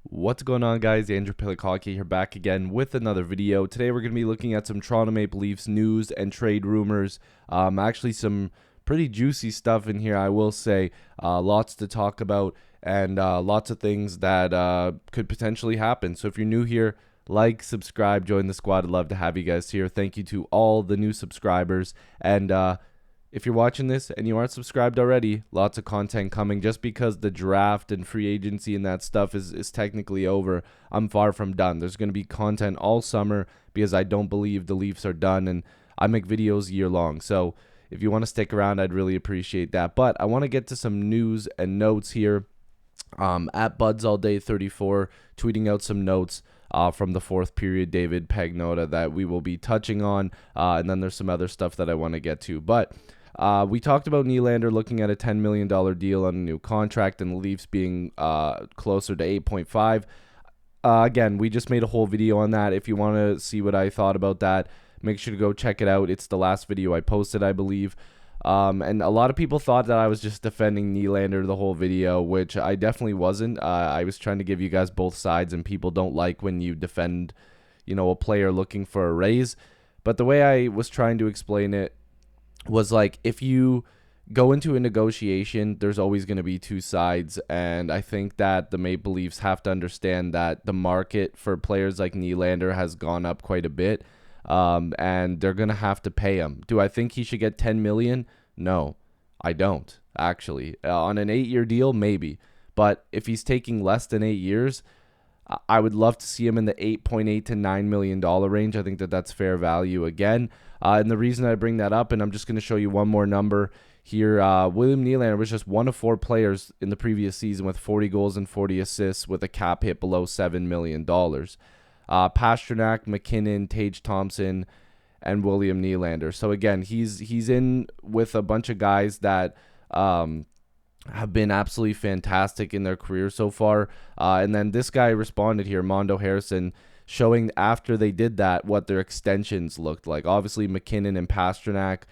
What's going on, guys? Andrew Piluk here, back again with another video. Today we're going to be looking at some Toronto Maple Leafs news and trade rumors. Actually some pretty juicy stuff in here, I will say. Lots to talk about and lots of things that could potentially happen. So if you're new here, like, subscribe, join the squad. I'd love to have you guys here. Thank you to all the new subscribers. And if you're watching this and you aren't subscribed already, lots of content coming. Just because the draft and free agency and that stuff is technically over, I'm far from done. There's going to be content all summer because I don't believe the Leafs are done, and I make videos year long. So if you want to stick around, I'd really appreciate that. But I want to get to some news and notes here. At BudsAllDay34, tweeting out some notes from the fourth period, David Pagnota, that we will be touching on. And then there's some other stuff that I want to get to. But we talked about Nylander looking at a $10 million deal on a new contract and the Leafs being closer to 8.5. Again, we just made a whole video on that. If you want to see what I thought about that, make sure to go check it out. It's the last video I posted, I believe. And a lot of people thought that I was just defending Nylander the whole video, which I definitely wasn't. I was trying to give you guys both sides, and people don't like when you defend, a player looking for a raise. But the way I was trying to explain it was like, if you go into a negotiation, there's always going to be two sides. And I think that the Maple Leafs have to understand that the market for players like Nylander has gone up quite a bit. And they're going to have to pay him. Do I think he should get $10 million? No, I don't, actually. On an 8-year deal, maybe. But if he's taking less than 8 years, I would love to see him in the $8.8 to $9 million range. I think that that's fair value again. And the reason I bring that up, and I'm just going to show you one more number here. William Nylander was just one of 4 players in the previous season with 40 goals and 40 assists with a cap hit below $7 million. Pastrnak, McKinnon, Tage Thompson, and William Nylander. So again, he's in with a bunch of guys that have been absolutely fantastic in their career so far. And then this guy responded here, Mondo Harrison, showing after they did that what their extensions looked like. Obviously, McKinnon and Pastrnak,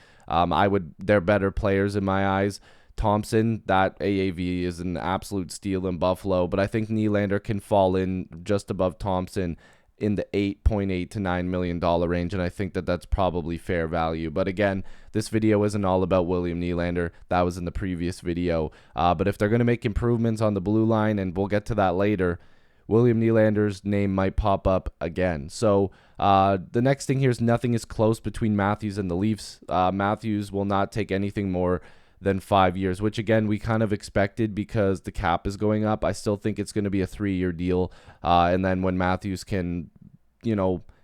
they're better players in my eyes. Thompson, that AAV is an absolute steal in Buffalo, but I think Nylander can fall in just above Thompson in the $8.8 to $9 million range, and I think that that's probably fair value. But again, this video isn't all about William Nylander. That was in the previous video. But if they're going to make improvements on the blue line, and we'll get to that later, William Nylander's name might pop up again. So the next thing here is nothing is close between Matthews and the Leafs. Matthews will not take anything more than 5 years, which again we kind of expected because the cap is going up. I still think it's going to be a 3-year deal, and then when Matthews can,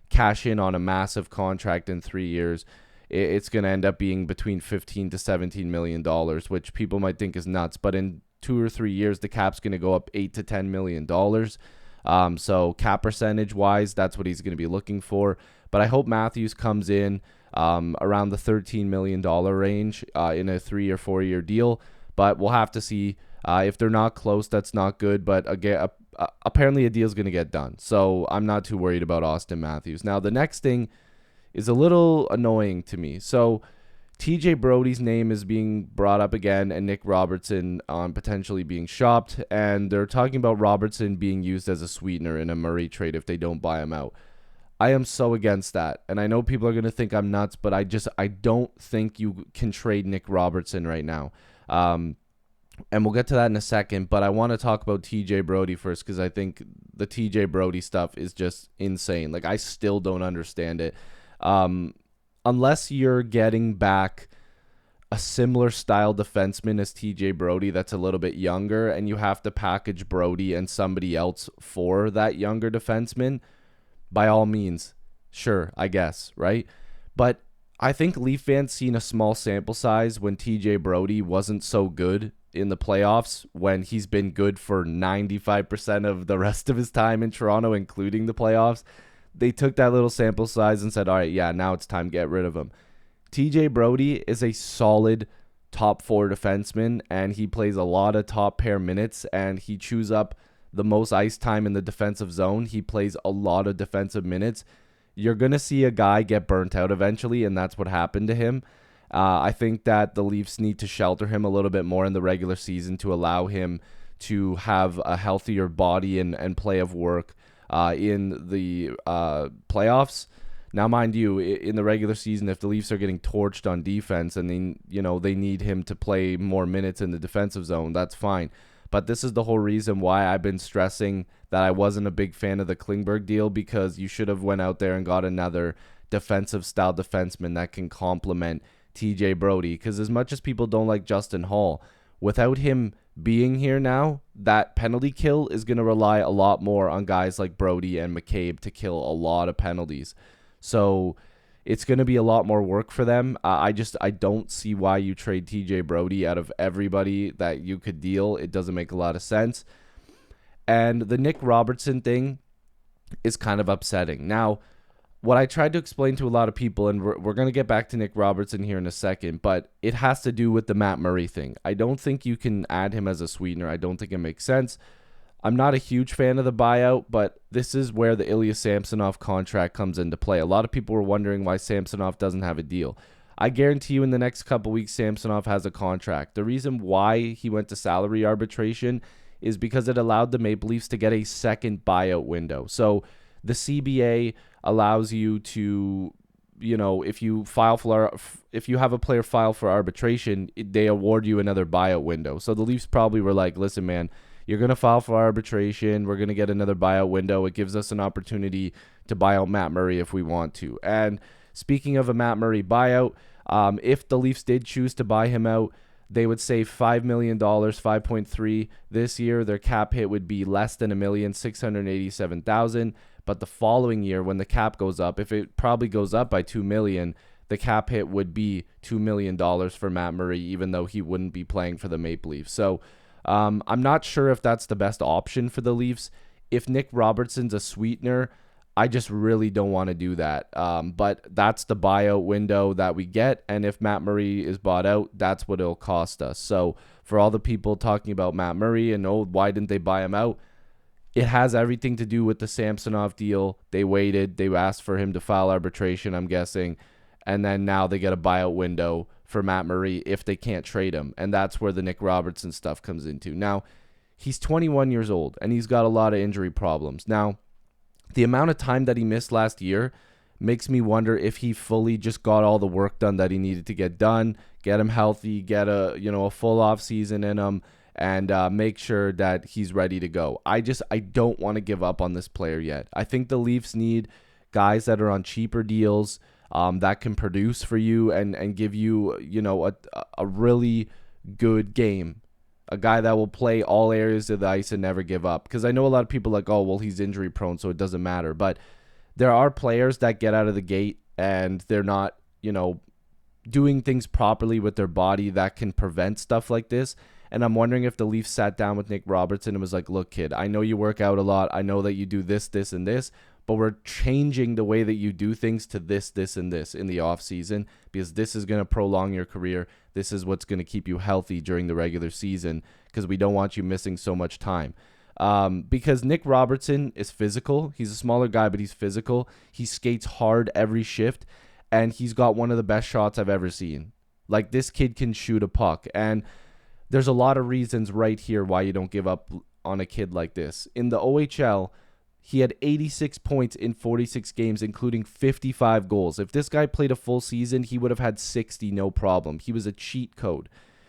cash in on a massive contract in 3 years, it's going to end up being between $15 to $17 million, which people might think is nuts. But in 2 or 3 years, the cap's going to go up $8 to $10 million. So cap percentage wise, that's what he's going to be looking for. But I hope Matthews comes in around the $13 million range in a 3 or 4 year deal. But we'll have to see. If they're not close, that's not good. But again, apparently a deal is going to get done. So I'm not too worried about Austin Matthews. Now, the next thing is a little annoying to me. So TJ Brodie's name is being brought up again, and Nick Robertson potentially being shopped. And they're talking about Robertson being used as a sweetener in a Murray trade if they don't buy him out. I am so against that. And I know people are going to think I'm nuts, but I don't think you can trade Nick Robertson right now. And we'll get to that in a second, but I want to talk about TJ Brodie first because I think the TJ Brodie stuff is just insane. Like, I still don't understand it. Unless you're getting back a similar style defenseman as TJ Brodie that's a little bit younger, and you have to package Brodie and somebody else for that younger defenseman, by all means, sure, I guess, right? But I think Leaf fans seen a small sample size when TJ Brodie wasn't so good in the playoffs, when he's been good for 95% of the rest of his time in Toronto, including the playoffs. They took that little sample size and said, all right, yeah, now it's time to get rid of him. TJ Brodie is a solid top 4 defenseman, and he plays a lot of top pair minutes, and he chews up the most ice time in the defensive zone. He plays a lot of defensive minutes. You're going to see a guy get burnt out eventually, and that's what happened to him. I think that the Leafs need to shelter him a little bit more in the regular season to allow him to have a healthier body and play of work in the playoffs. Now, mind you, in the regular season, if the Leafs are getting torched on defense and they need him to play more minutes in the defensive zone, that's fine. But this is the whole reason why I've been stressing that I wasn't a big fan of the Klingberg deal, because you should have went out there and got another defensive style defenseman that can complement TJ Brodie. Because as much as people don't like Justin Hall, without him being here now, that penalty kill is going to rely a lot more on guys like Brodie and McCabe to kill a lot of penalties. So it's going to be a lot more work for them. I don't see why you trade TJ Brodie out of everybody that you could deal. It doesn't make a lot of sense. And the Nick Robertson thing is kind of upsetting. Now, what I tried to explain to a lot of people, and we're going to get back to Nick Robertson here in a second, but it has to do with the Matt Murray thing. I don't think you can add him as a sweetener. I don't think it makes sense. I'm not a huge fan of the buyout, but this is where the Ilya Samsonov contract comes into play. A lot of people were wondering why Samsonov doesn't have a deal. I guarantee you in the next couple weeks, Samsonov has a contract. The reason why he went to salary arbitration is because it allowed the Maple Leafs to get a second buyout window. So the CBA allows you to, if you have a player file for arbitration, they award you another buyout window. So the Leafs probably were like, listen, man, you're going to file for arbitration. We're going to get another buyout window. It gives us an opportunity to buy out Matt Murray if we want to. And speaking of a Matt Murray buyout, if the Leafs did choose to buy him out, they would save $5 million, 5.3 this year. Their cap hit would be less than $1,687,000. But the following year, when the cap goes up, if it probably goes up by $2 million, the cap hit would be $2 million for Matt Murray, even though he wouldn't be playing for the Maple Leafs. So I'm not sure if that's the best option for the Leafs. If Nick Robertson's a sweetener, I just really don't want to do that. But that's the buyout window that we get. And if Matt Murray is bought out, that's what it'll cost us. So for all the people talking about Matt Murray and, why didn't they buy him out? It has everything to do with the Samsonov deal. They waited. They asked for him to file arbitration, I'm guessing. And then now they get a buyout window for Matt Murray if they can't trade him. And that's where the Nick Robertson stuff comes into. Now, he's 21 years old, and he's got a lot of injury problems. Now, the amount of time that he missed last year makes me wonder if he fully just got all the work done that he needed to get done, get him healthy, get a full off season in him, and make sure that he's ready to go. I don't want to give up on this player yet. I think the Leafs need guys that are on cheaper deals that can produce for you and give you, a really good game. A guy that will play all areas of the ice and never give up. Because I know a lot of people are like, oh, well, he's injury prone, so it doesn't matter. But there are players that get out of the gate and they're not, doing things properly with their body that can prevent stuff like this. And I'm wondering if the Leafs sat down with Nick Robertson and was like, look, kid, I know you work out a lot. I know that you do this, this, and this. But we're changing the way that you do things to this, this, and this in the offseason because this is going to prolong your career. This is what's going to keep you healthy during the regular season because we don't want you missing so much time. Because Nick Robertson is physical. He's a smaller guy, but he's physical. He skates hard every shift, and he's got one of the best shots I've ever seen. Like, this kid can shoot a puck, and there's a lot of reasons right here why you don't give up on a kid like this. In the OHL, he had 86 points in 46 games, including 55 goals. If this guy played a full season, he would have had 60, no problem. He was a cheat code.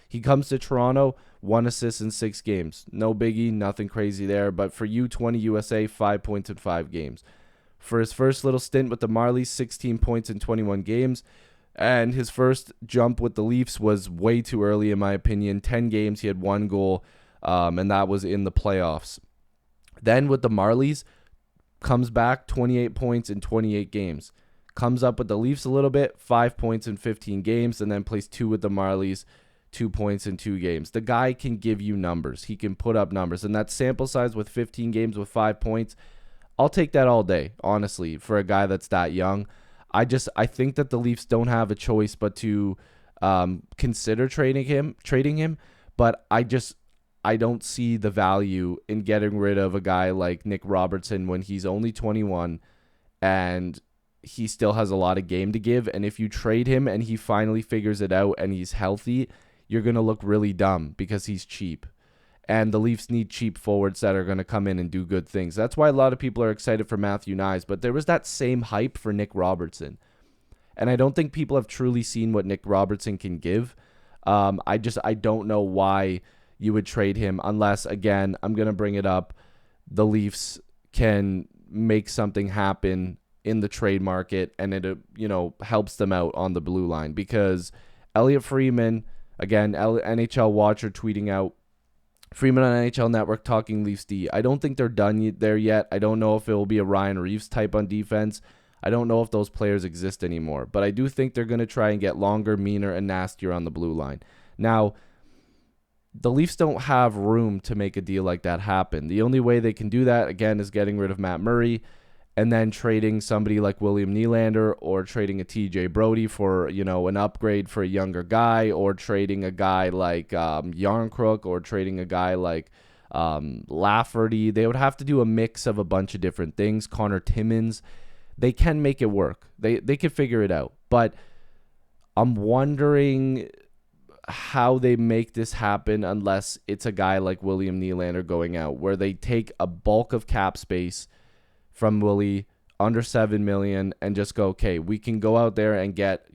He comes to Toronto, 1 assist in 6 games. No biggie, nothing crazy there. But for U20 USA, 5 points in 5 games. For his first little stint with the Marlies, 16 points in 21 games. And his first jump with the Leafs was way too early, in my opinion. 10 games, he had 1 goal, and that was in the playoffs. Then with the Marlies, comes back, 28 points in 28 games. Comes up with the Leafs a little bit, 5 points in 15 games, and then plays 2 with the Marlies, 2 points in 2 games. The guy can give you numbers. He can put up numbers. And that sample size with 15 games with 5 points, I'll take that all day, honestly, for a guy that's that young. I think that the Leafs don't have a choice but to consider trading him, but I don't see the value in getting rid of a guy like Nick Robertson when he's only 21 and he still has a lot of game to give. And if you trade him and he finally figures it out and he's healthy, you're going to look really dumb because he's cheap. And the Leafs need cheap forwards that are going to come in and do good things. That's why a lot of people are excited for Matthew Nyes. But there was that same hype for Nick Robertson. And I don't think people have truly seen what Nick Robertson can give. I don't know why you would trade him unless, again, I'm going to bring it up, the Leafs can make something happen in the trade market and it, helps them out on the blue line. Because Elliot Freeman, again, NHL Watcher tweeting out, Freeman on NHL Network talking Leafs D. I don't think they're done there yet. I don't know if it will be a Ryan Reeves type on defense. I don't know if those players exist anymore. But I do think they're going to try and get longer, meaner, and nastier on the blue line. Now, the Leafs don't have room to make a deal like that happen. The only way they can do that, again, is getting rid of Matt Murray and then trading somebody like William Nylander or trading a TJ Brodie for, an upgrade for a younger guy, or trading a guy like Yarncrook, or trading a guy like Lafferty. They would have to do a mix of a bunch of different things. Connor Timmins. They can make it work. They can figure it out. But I'm wondering how they make this happen unless it's a guy like William Nylander going out, where they take a bulk of cap space from Willie, under $7 million, and just go, okay, we can go out there and get,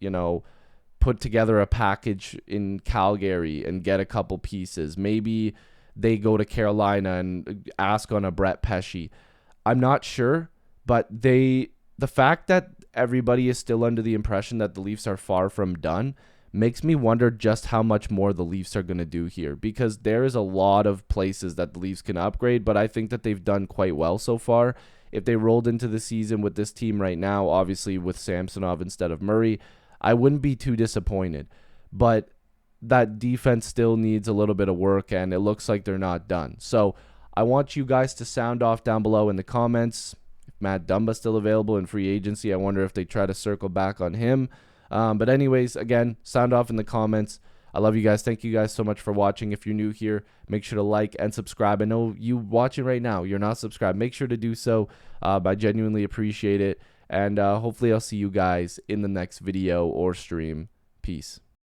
put together a package in Calgary and get a couple pieces. Maybe they go to Carolina and ask on a Brett Pesce. I'm not sure, but the fact that everybody is still under the impression that the Leafs are far from done makes me wonder just how much more the Leafs are going to do here, because there is a lot of places that the Leafs can upgrade, but I think that they've done quite well so far. If they rolled into the season with this team right now, obviously with Samsonov instead of Murray, I wouldn't be too disappointed. But that defense still needs a little bit of work, and it looks like they're not done. So I want you guys to sound off down below in the comments. If Matt Dumba's still available in free agency, I wonder if they try to circle back on him. But anyways, again, sound off in the comments. I love you guys. Thank you guys so much for watching. If you're new here, make sure to like and subscribe. I know you watching right now, you're not subscribed. Make sure to do so. I genuinely appreciate it. And hopefully I'll see you guys in the next video or stream. Peace.